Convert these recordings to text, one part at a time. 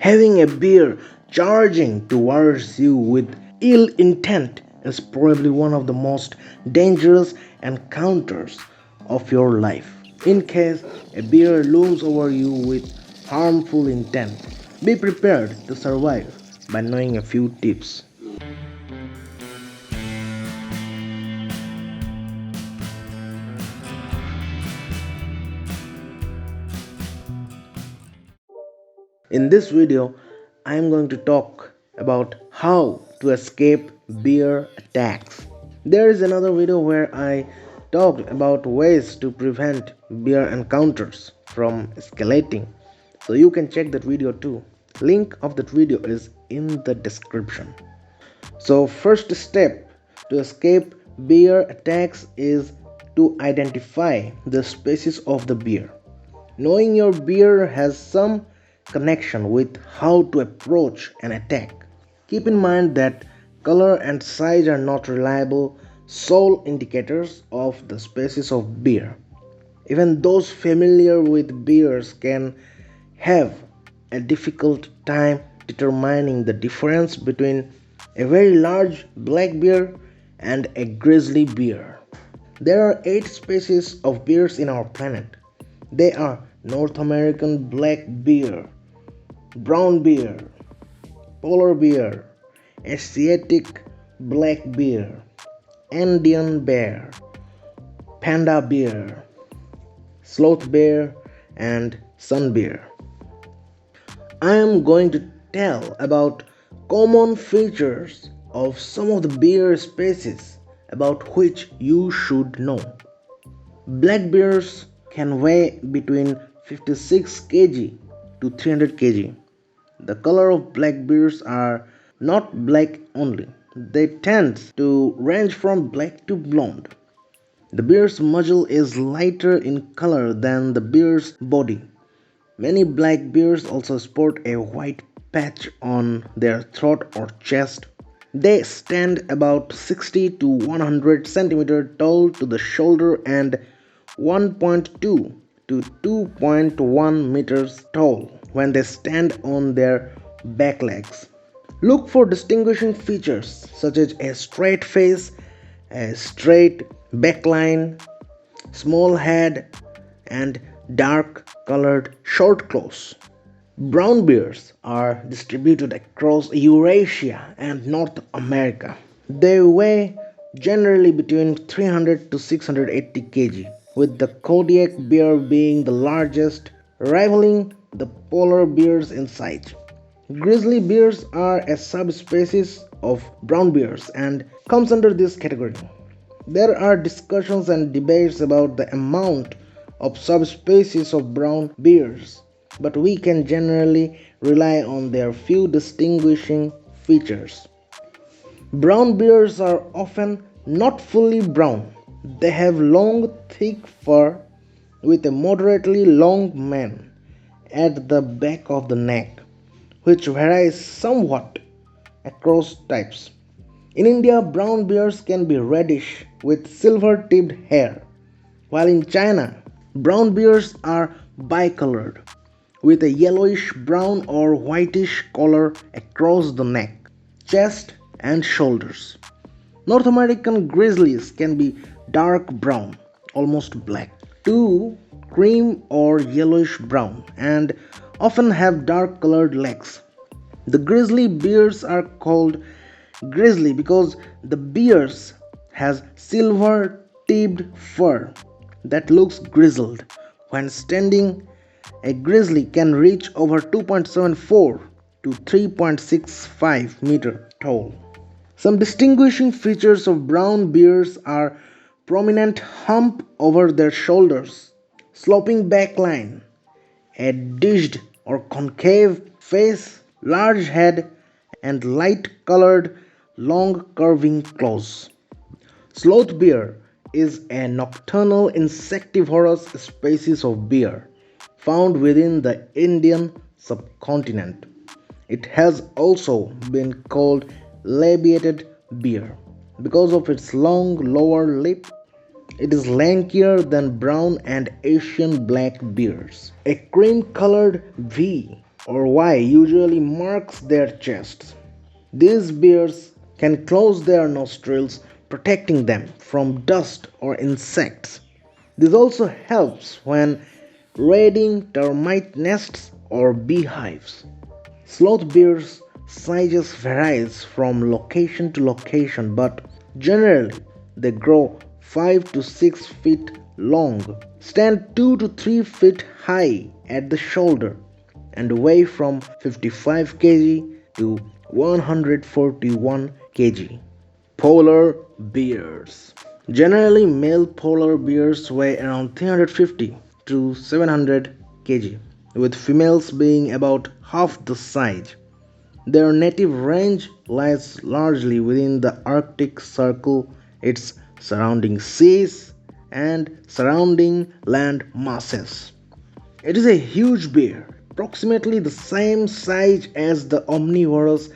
Having a bear charging towards you with ill intent is probably one of the most dangerous encounters of your life. In case a bear looms over you with harmful intent, be prepared to survive by knowing a few tips. In this video, I am going to talk about how to escape bear attacks. There is another video where I talked about ways to prevent bear encounters from escalating. So you can check that video too. Link of that video is in the description. So first step to escape bear attacks is to identify the species of the bear. Knowing your bear has some connection with how to approach an attack. Keep in mind that color and size are not reliable sole indicators of the species of bear. Even those familiar with bears can have a difficult time determining the difference between a very large black bear and a grizzly bear. There are 8 species of bears in our planet. They are North American black bear, brown bear, polar bear, Asiatic black bear, Indian bear, panda bear, sloth bear, and sun bear. I am going to tell about common features of some of the bear species about which you should know. Black bears can weigh between 56 kg to 300 kg. The color of black bears are not black only. They tend to range from black to blonde. The bear's muzzle is lighter in color than the bear's body. Many black bears also sport a white patch on their throat or chest. They stand about 60 to 100 cm tall to the shoulder and 1.2 to 2.1 meters tall when they stand on their back legs. Look for distinguishing features such as a straight face, a straight backline, small head, and dark colored short claws. Brown bears are distributed across Eurasia and North America. They weigh generally between 300 to 680 kg, with the Kodiak bear being the largest, rivaling the polar bears in size. Grizzly bears are a subspecies of brown bears and comes under this category. There are discussions and debates about the amount of subspecies of brown bears, but we can generally rely on their few distinguishing features. Brown bears are often not fully brown. They have long, thick fur with a moderately long mane at the back of the neck, which varies somewhat across types. In India, brown bears can be reddish with silver tipped hair, while in China, brown bears are bicolored with a yellowish brown or whitish color across the neck, chest, and shoulders. North American grizzlies can be dark brown, almost black, to cream or yellowish brown, and often have dark colored legs. The grizzly bears are called grizzly because the bears has silver tipped fur that looks grizzled. When standing, a grizzly can reach over 2.74 to 3.65 meter tall. Some distinguishing features of brown bears are prominent hump over their shoulders, sloping back line, a dished or concave face, large head, and light colored long curving claws. Sloth bear is a nocturnal insectivorous species of bear found within the Indian subcontinent. It has also been called LABIATED bear because of its long lower lip. It is lankier than brown and Asian black bears. A cream colored V or Y usually marks their chests. These bears can close their nostrils, protecting them from dust or insects. This also helps when raiding termite nests or beehives. Sloth bears' sizes varies from location to location, but generally they grow 5 to 6 feet long, stand 2 to 3 feet high at the shoulder, and weigh from 55 kg to 141 kg. Polar bears. Generally, male polar bears weigh around 350 to 700 kg, with females being about half the size. Their native range lies largely within the Arctic Circle, its surrounding seas, and surrounding land masses. It is a huge bear, approximately the same size as the omnivorous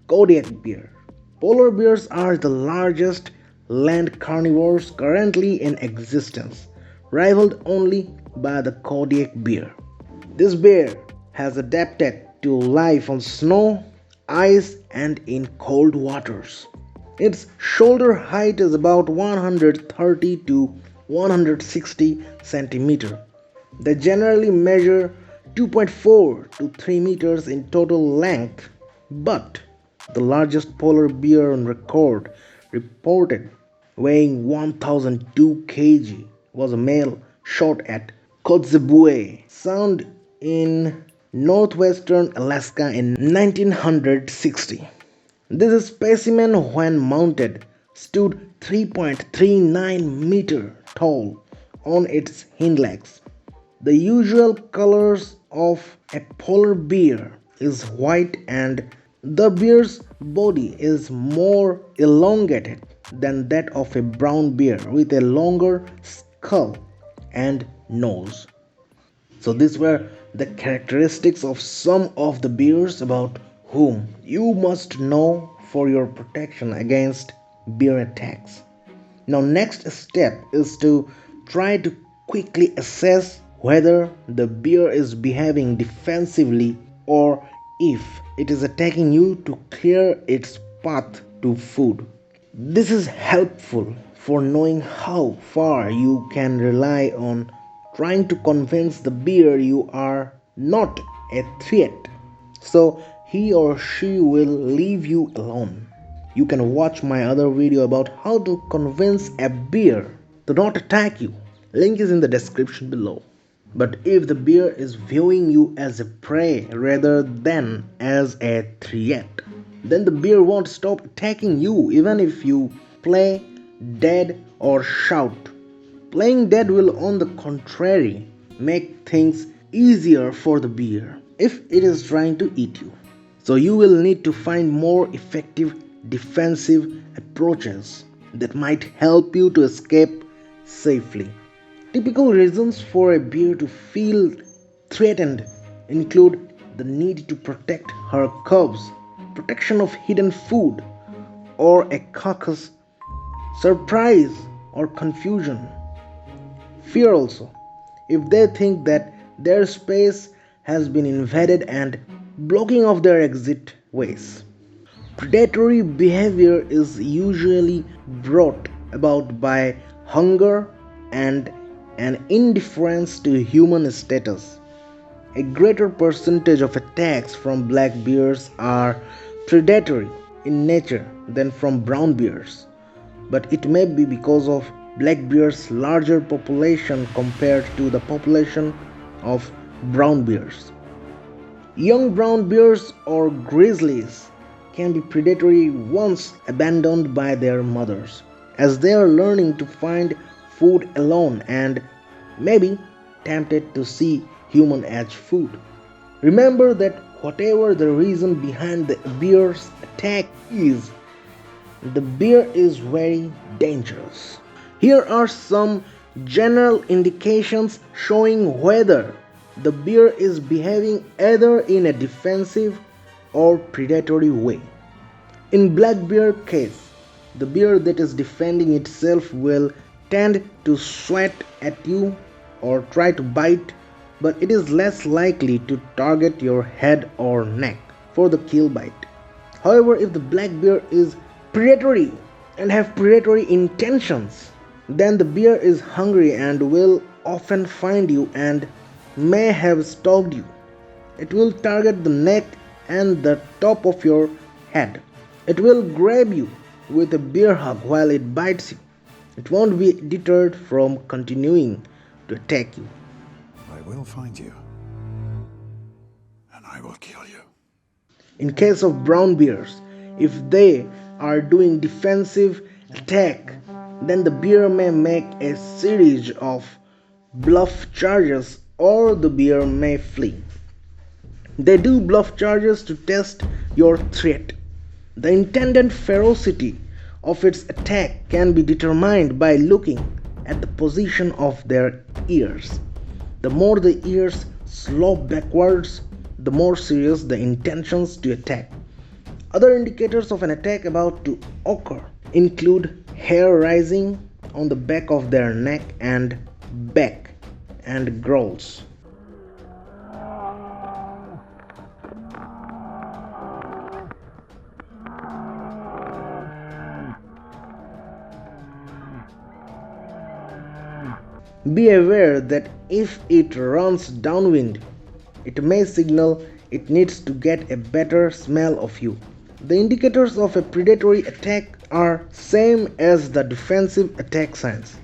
Kodiak bear. Polar bears are the largest land carnivores currently in existence, rivaled only by the Kodiak bear. This bear has adapted to life on snow, ice, and in cold waters. Its shoulder height is about 130 to 160 centimeter. They generally measure 2.4 to 3 meters in total length, but the largest polar bear on record, reported weighing 1002 kg, was a male shot at Kotzebue Sound in northwestern Alaska in 1960. This specimen, when mounted, stood 3.39 meter tall on its hind legs. The usual colors of a polar bear is white, and the bear's body is more elongated than that of a brown bear with a longer skull and nose. So these were the characteristics of some of the bears about whom you must know for your protection against bear attacks. Now next step is to try to quickly assess whether the bear is behaving defensively or if it is attacking you to clear its path to food. This is helpful for knowing how far you can rely on trying to convince the bear you are not a threat, so he or she will leave you alone. You can watch my other video about how to convince a bear to not attack you. Link is in the description below. But if the bear is viewing you as a prey rather than as a threat, then the bear won't stop attacking you even if you play dead or shout. Playing dead will, on the contrary, make things easier for the bear if it is trying to eat you. So you will need to find more effective defensive approaches that might help you to escape safely. Typical reasons for a bear to feel threatened include the need to protect her cubs, protection of hidden food or a carcass, surprise or confusion, fear also, if they think that their space has been invaded, and blocking of their exit ways. Predatory behavior is usually brought about by hunger and an indifference to human status. A greater percentage of attacks from black bears are predatory in nature than from brown bears, but it may be because of black bears' larger population compared to the population of brown bears. Young brown bears or grizzlies can be predatory once abandoned by their mothers, as they are learning to find food alone and maybe tempted to see human as food. Remember that whatever the reason behind the bear's attack is, the bear is very dangerous. Here are some general indications showing whether the bear is behaving either in a defensive or predatory way. In black bear case, the bear that is defending itself will tend to swat at you or try to bite but it is less likely to target your head or neck for the kill bite. However, if the black bear is predatory and have predatory intentions, then the bear is hungry and will often find you and may have stalked you. It will target the neck and the top of your head. It will grab you with a bear hug while it bites you. It won't be deterred from continuing to attack you. I will find you, and I will kill you. In case of brown bears, if they are doing defensive attack, then the bear may make a series of bluff charges or the bear may flee. They do bluff charges to test your threat. The intended ferocity of its attack can be determined by looking at the position of their ears. The more the ears slope backwards, the more serious the intentions to attack. Other indicators of an attack about to occur include hair rising on the back of their neck and back and growls. Be aware that if it runs downwind, it may signal it needs to get a better smell of you. The indicators of a predatory attack are same as the defensive attack signs,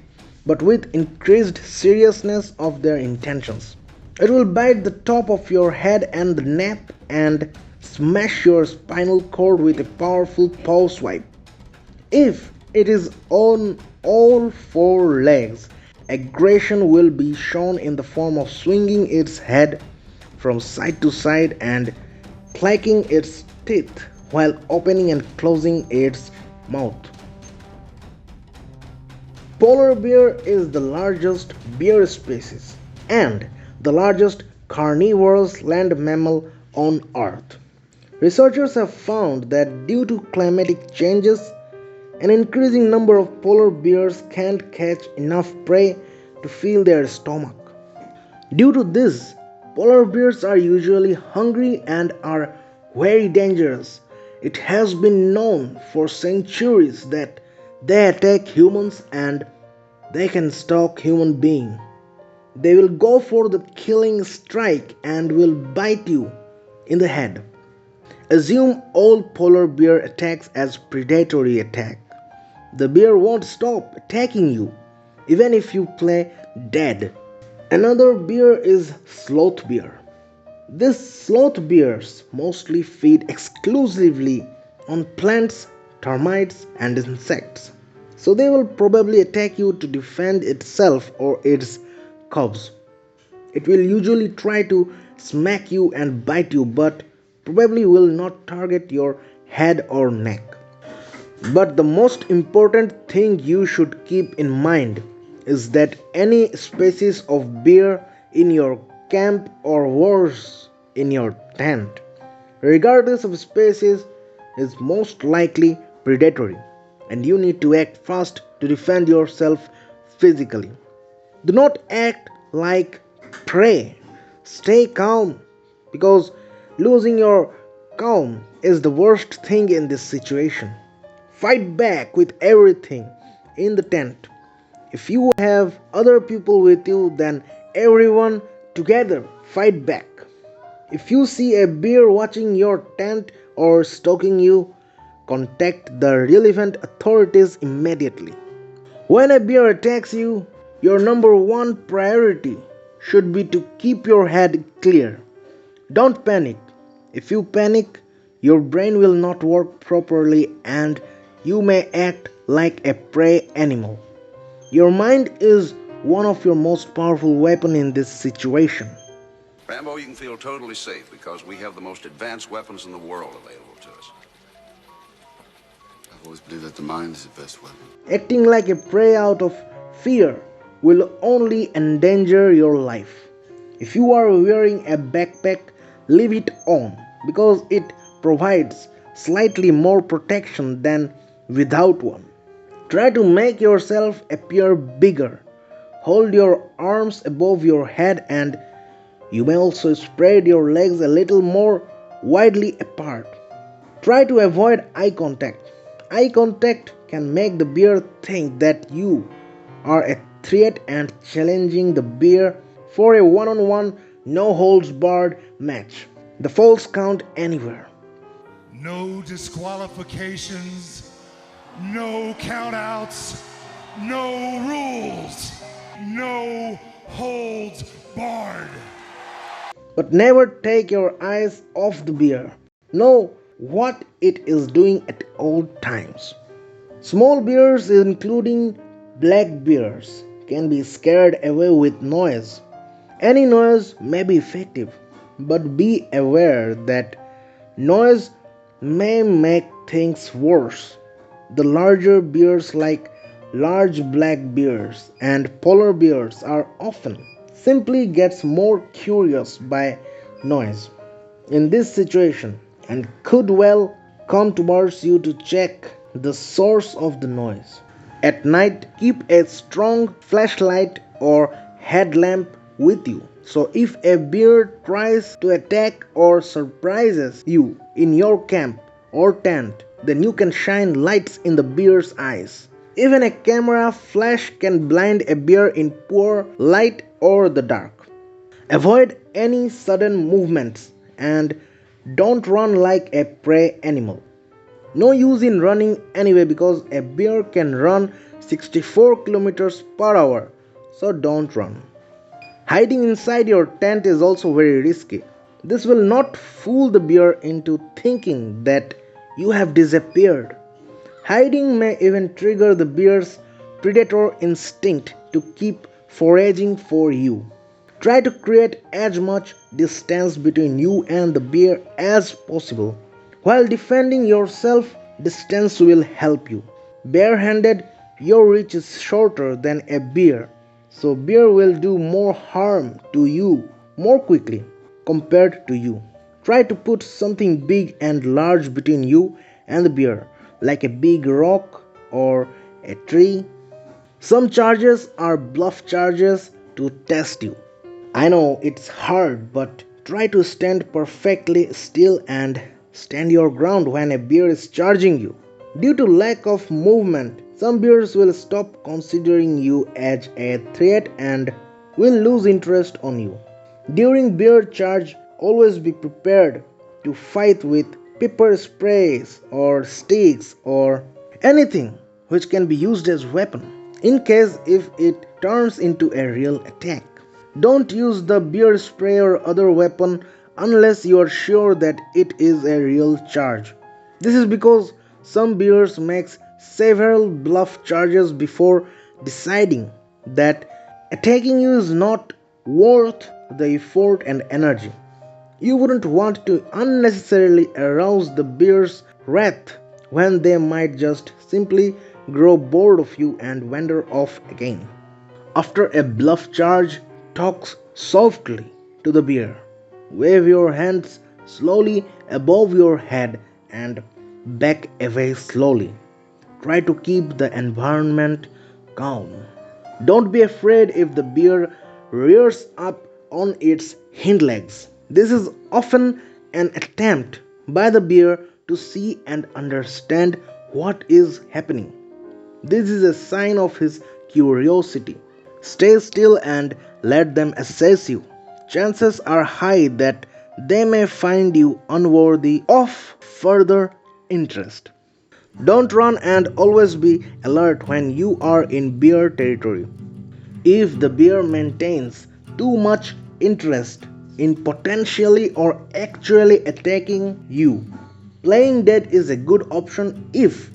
but with increased seriousness of their intentions. It will bite the top of your head and the neck and smash your spinal cord with a powerful paw swipe. If it is on all four legs, aggression will be shown in the form of swinging its head from side to side and clacking its teeth while opening and closing its mouth. Polar bear is the largest bear species and the largest carnivorous land mammal on Earth. Researchers have found that due to climatic changes, an increasing number of polar bears can't catch enough prey to fill their stomach. Due to this, polar bears are usually hungry and are very dangerous. It has been known for centuries that they attack humans and they can stalk human beings. They will go for the killing strike and will bite you in the head. Assume all polar bear attacks as predatory attack. The bear won't stop attacking you even if you play dead. Another bear is sloth bear. These sloth bears mostly feed exclusively on plants, termites and insects. So they will probably attack you to defend itself or its cubs. It will usually try to smack you and bite you but probably will not target your head or neck. But the most important thing you should keep in mind is that any species of bear in your camp or worse in your tent, regardless of species, is most likely predatory and you need to act fast to defend yourself physically. Do not act like prey. Stay calm because losing your calm is the worst thing in this situation. Fight back with everything in the tent. If you have other people with you, then everyone together fight back. If you see a bear watching your tent or stalking you, contact the relevant authorities immediately. When a bear attacks you, your number one priority should be to keep your head clear. Don't panic. If you panic, your brain will not work properly and you may act like a prey animal. Your mind is one of your most powerful weapons in this situation. Rambo, you can feel totally safe because we have the most advanced weapons in the world available to us. I've always believed that the mind is the best weapon. Acting like a prey out of fear will only endanger your life. If you are wearing a backpack, leave it on because it provides slightly more protection than without one. Try to make yourself appear bigger. Hold your arms above your head and You may also spread your legs a little more widely apart. Try to avoid eye contact. Eye contact can make the bear think that you are a threat and challenging the bear for a one-on-one, no holds barred match. The falls count anywhere. No disqualifications, no countouts, no rules, no holds barred. But never take your eyes off the bear. Know what it is doing at all times. Small bears, including black bears, can be scared away with noise. Any noise may be effective, but be aware that noise may make things worse. The larger bears, like large black bears and polar bears, are often simply gets more curious by noise in this situation and could well come towards you to check the source of the noise. At night, keep a strong flashlight or headlamp with you. So if a bear tries to attack or surprises you in your camp or tent, then you can shine lights in the bear's eyes. Even a camera flash can blind a bear in poor light or the dark. Avoid any sudden movements and don't run like a prey animal. No use in running anyway because a bear can run 64 kilometers per hour, so don't run. Hiding inside your tent is also very risky. This will not fool the bear into thinking that you have disappeared. Hiding may even trigger the bear's predator instinct to keep foraging for you. Try to create as much distance between you and the bear as possible. While defending yourself, distance will help you. Barehanded, your reach is shorter than a bear, so bear will do more harm to you more quickly compared to you. Try to put something big and large between you and the bear, like a big rock or a tree. Some charges are bluff charges to test you. I know it's hard, but try to stand perfectly still and stand your ground when a bear is charging you. Due to lack of movement, some bears will stop considering you as a threat and will lose interest on you. During bear charge, always be prepared to fight with pepper sprays or sticks or anything which can be used as weapon in case if it turns into a real attack. Don't use the bear spray or other weapon unless you are sure that it is a real charge. This is because some bears makes several bluff charges before deciding that attacking you is not worth the effort and energy. You wouldn't want to unnecessarily arouse the bear's wrath when they might just simply grow bored of you and wander off again. After a bluff charge, talk softly to the bear. Wave your hands slowly above your head and back away slowly. Try to keep the environment calm. Don't be afraid if the bear rears up on its hind legs. This is often an attempt by the bear to see and understand what is happening. This is a sign of his curiosity. Stay still and let them assess you. Chances are high that they may find you unworthy of further interest. Don't run and always be alert when you are in bear territory. If the bear maintains too much interest in potentially or actually attacking you, playing dead is a good option if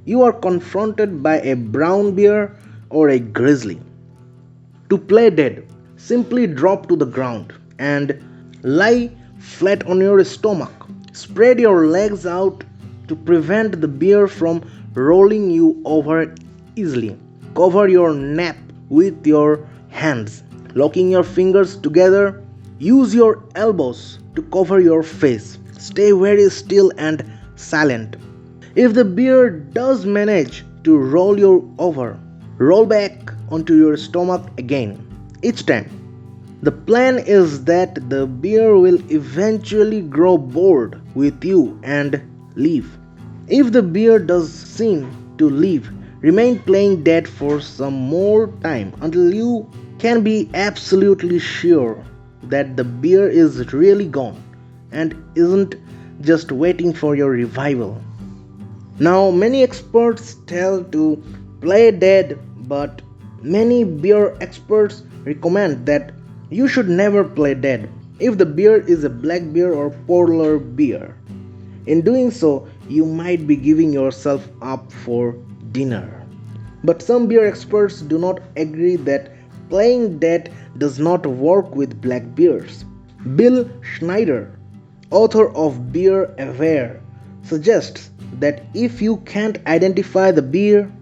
you are confronted by a brown bear or a grizzly. To play dead, simply drop to the ground and lie flat on your stomach. Spread your legs out to prevent the bear from rolling you over easily. Cover your nape with your hands, locking your fingers together. Use your elbows to cover your face. Stay very still and silent. If the bear does manage to roll you over, roll back onto your stomach again. Each time, The plan is that the bear will eventually grow bored with you and leave. If the bear does seem to leave, remain playing dead for some more time until you can be absolutely sure that the bear is really gone and isn't just waiting for your revival. Now, many experts tell to play dead, but many bear experts recommend that you should never play dead if the bear is a black bear or polar bear. In doing so, you might be giving yourself up for dinner. But some bear experts do not agree that playing dead does not work with black bears. Bill Schneider, author of Bear Aware, suggests that if you can't identify the bear,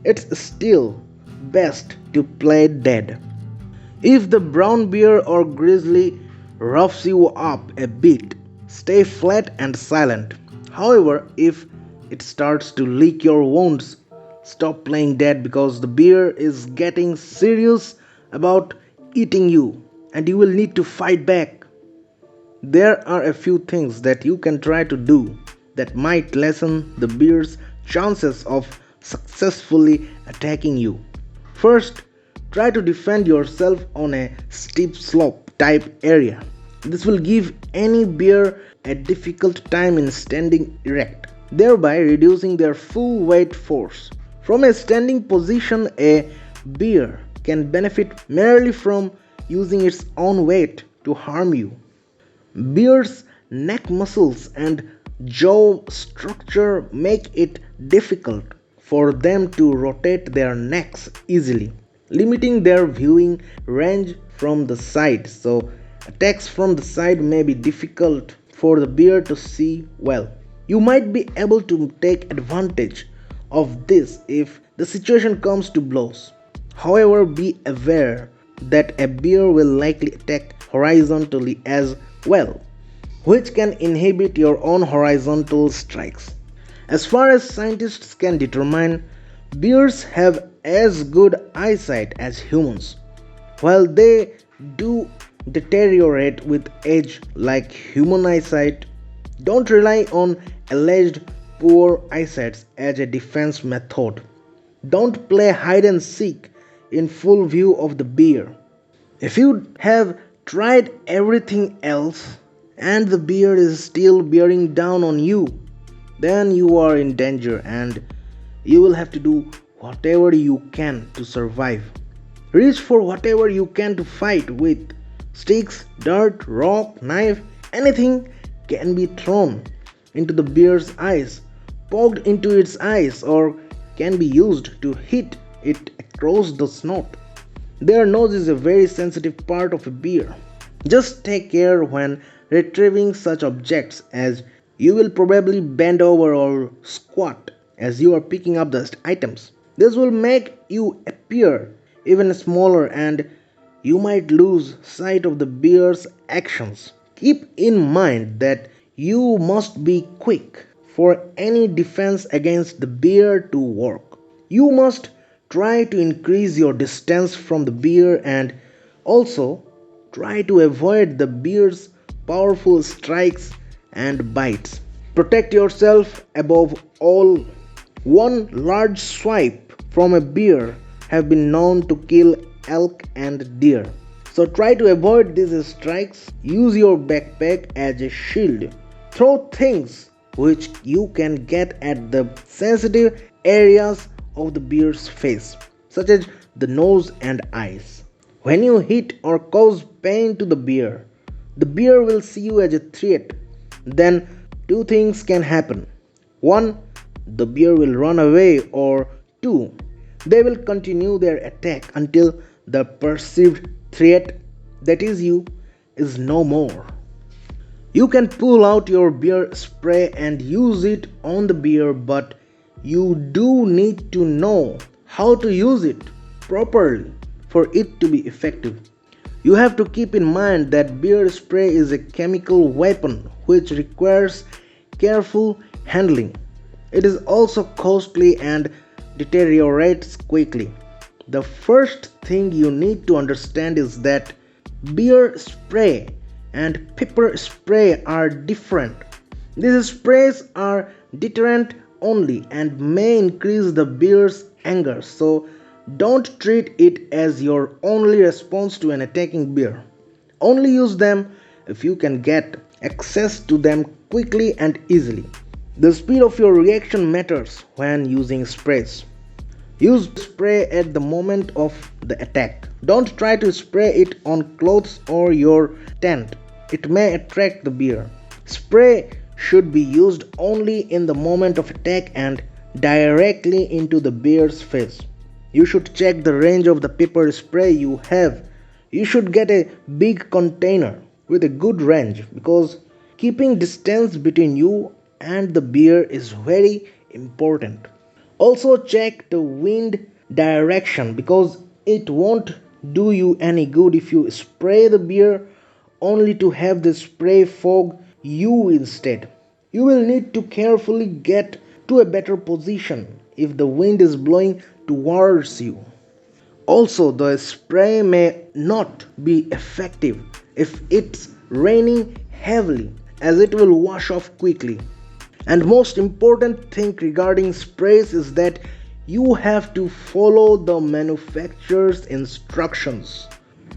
it's still best to play dead. If the brown bear or grizzly roughs you up a bit, stay flat and silent. However, if it starts to lick your wounds, stop playing dead because the bear is getting serious about eating you and you will need to fight back. There are a few things that you can try to do that might lessen the bear's chances of successfully attacking you. First, try to defend yourself on a steep slope type area. This will give any bear a difficult time in standing erect, thereby reducing their full weight force. From a standing position, a bear can benefit merely from using its own weight to harm you. Bears' neck muscles and jaw structure make it difficult for them to rotate their necks easily, limiting their viewing range from the side. So, attacks from the side may be difficult for the bear to see well. You might be able to take advantage of this if the situation comes to blows. However, be aware that a bear will likely attack horizontally as well, which can inhibit your own horizontal strikes. As far as scientists can determine, bears have as good eyesight as humans. While they do deteriorate with age like human eyesight, don't rely on alleged poor eyesight as a defense method. Don't play hide and seek in full view of the bear. If you have tried everything else and the bear is still bearing down on you, then you are in danger and you will have to do whatever you can to survive. Reach for whatever you can to fight with. Sticks, dirt, rock, knife, anything can be thrown into the bear's eyes, poked into its eyes, or can be used to hit it across the snout. Their nose is a very sensitive part of a bear. Just take care when retrieving such objects, as you will probably bend over or squat as you are picking up the items. This will make you appear even smaller and you might lose sight of the bear's actions. Keep in mind that you must be quick for any defense against the bear to work. You must try to increase your distance from the bear and also try to avoid the bear's powerful strikes and bites. Protect yourself above all. One large swipe from a bear have been known to kill elk and deer. So try to avoid these strikes. Use your backpack as a shield. Throw things which you can get at the sensitive areas of the bear's face, such as the nose and eyes. When you hit or cause pain to the bear will see you as a threat. Then two things can happen. One, the bear will run away, or two, they will continue their attack until the perceived threat, that is you, is no more. You can pull out your bear spray and use it on the bear, but you do need to know how to use it properly for it to be effective. You have to keep in mind that bear spray is a chemical weapon which requires careful handling. It is also costly and deteriorates quickly. The first thing you need to understand is that Beer spray and pepper spray are different. These sprays are deterrent only and may increase the bear's anger, so don't treat it as your only response to an attacking bear. Only use them if you can get access to them quickly and easily. The speed of your reaction matters when using sprays. Use spray at the moment of the attack. Don't try to spray it on clothes or your tent. It may attract the bear. Spray should be used only in the moment of attack and directly into the bear's face. You should check the range of the pepper spray you have. You should get a big container with a good range because keeping distance between you and the bear is very important. Also check the wind direction because it won't do you any good if you spray the beer only to have the spray fog you instead. You will need to carefully get to a better position if the wind is blowing towards you. Also, the spray may not be effective if it's raining heavily as it will wash off quickly. And most important thing regarding sprays is that you have to follow the manufacturer's instructions.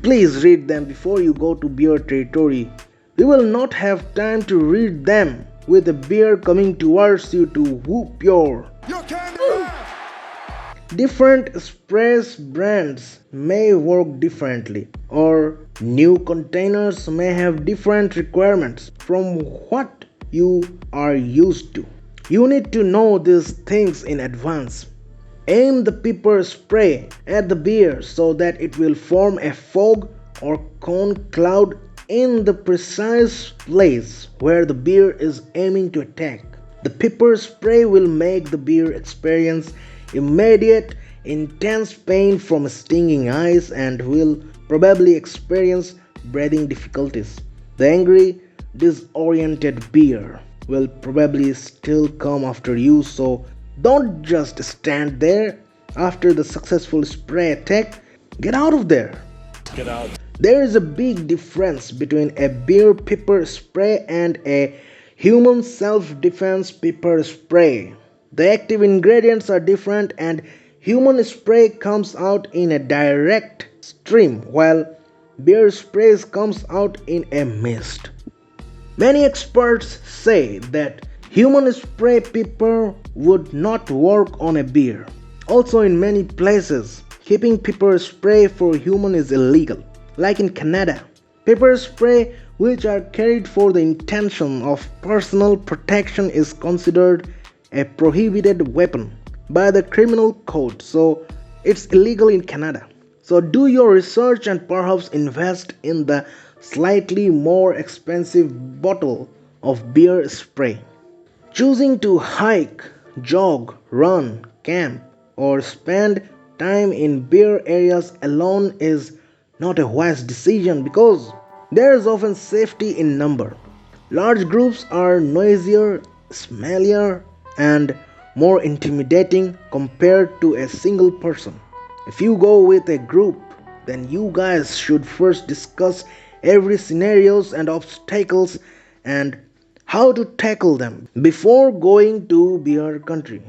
Please read them before you go to bear territory. You will not have time to read them with a bear coming towards you to whoop your. Different sprays brands may work differently, or new containers may have different requirements from what you are used to. You need to know these things in advance. Aim the pepper spray at the bear so that it will form a fog or cone cloud in the precise place where the bear is aiming to attack. The pepper spray will make the bear experience immediate intense pain from stinging eyes and will probably experience breathing difficulties. The angry, disoriented bear will probably still come after you, so don't just stand there after the successful spray attack. Get out of there. Get out. There is a big difference between a bear pepper spray and a human self-defense pepper spray. The active ingredients are different and human spray comes out in a direct stream while bear sprays comes out in a mist. Many experts say that human spray pepper would not work on a bear. Also in many places, keeping pepper spray for human is illegal. Like in Canada, pepper spray which are carried for the intention of personal protection is considered a prohibited weapon by the criminal code, so it's illegal in Canada. So do your research and perhaps invest in the slightly more expensive bottle of bear spray. Choosing to hike, jog, run, camp, or spend time in bear areas alone is not a wise decision because there is often safety in number. Large groups are noisier, smellier, and more intimidating compared to a single person. If you go with a group, then you guys should first discuss every scenarios and obstacles and how to tackle them before going to bear country.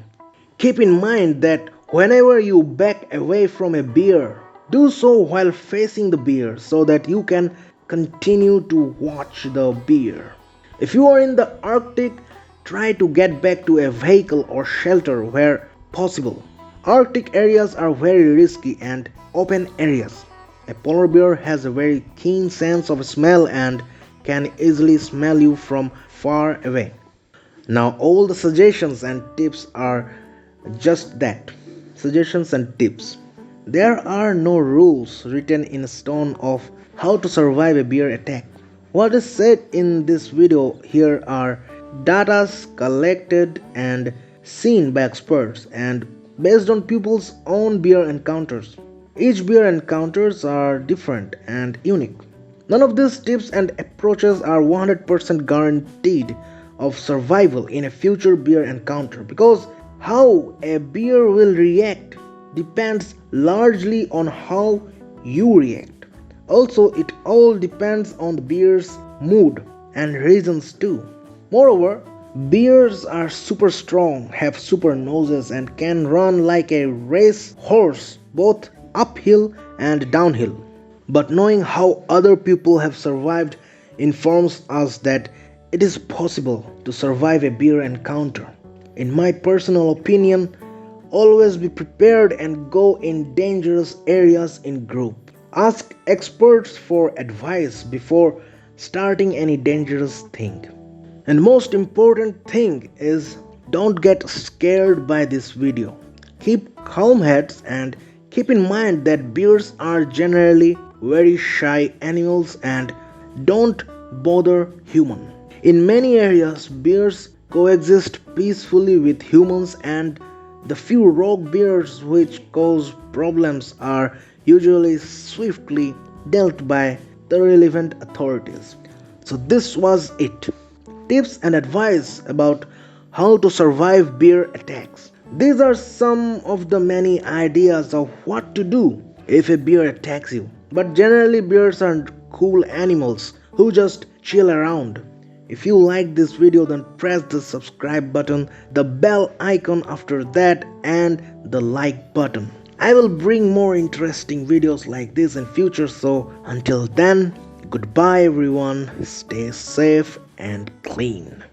Keep in mind that whenever you back away from a bear, do so while facing the bear so that you can continue to watch the bear. If you are in the Arctic, try to get back to a vehicle or shelter where possible. Arctic areas are very risky and open areas. A polar bear has a very keen sense of smell and can easily smell you from far away. Now all the suggestions and tips are just that, suggestions and tips. There are no rules written in stone of how to survive a bear attack. What is said in this video here are data collected and seen by experts and based on people's own bear encounters. Each bear encounters are different and unique. None of these tips and approaches are 100% guaranteed of survival in a future bear encounter because how a bear will react depends largely on how you react. Also, it all depends on the bear's mood and reasons too. Moreover, bears are super strong, have super noses, and can run like a race horse both uphill and downhill. But knowing how other people have survived informs us that it is possible to survive a bear encounter. In my personal opinion, always be prepared and go in dangerous areas in group. Ask experts for advice before starting any dangerous thing. And most important thing is don't get scared by this video. Keep calm heads and keep in mind that bears are generally very shy animals and don't bother human. In many areas bears coexist peacefully with humans, and the few rogue bears which cause problems are usually swiftly dealt by the relevant authorities. So this was it. Tips and advice about how to survive bear attacks. These are some of the many ideas of what to do if a bear attacks you. But generally bears are cool animals who just chill around. If you like this video, then press the subscribe button, the bell icon after that, and the like button. I will bring more interesting videos like this in future, so until then, goodbye everyone, stay safe and clean.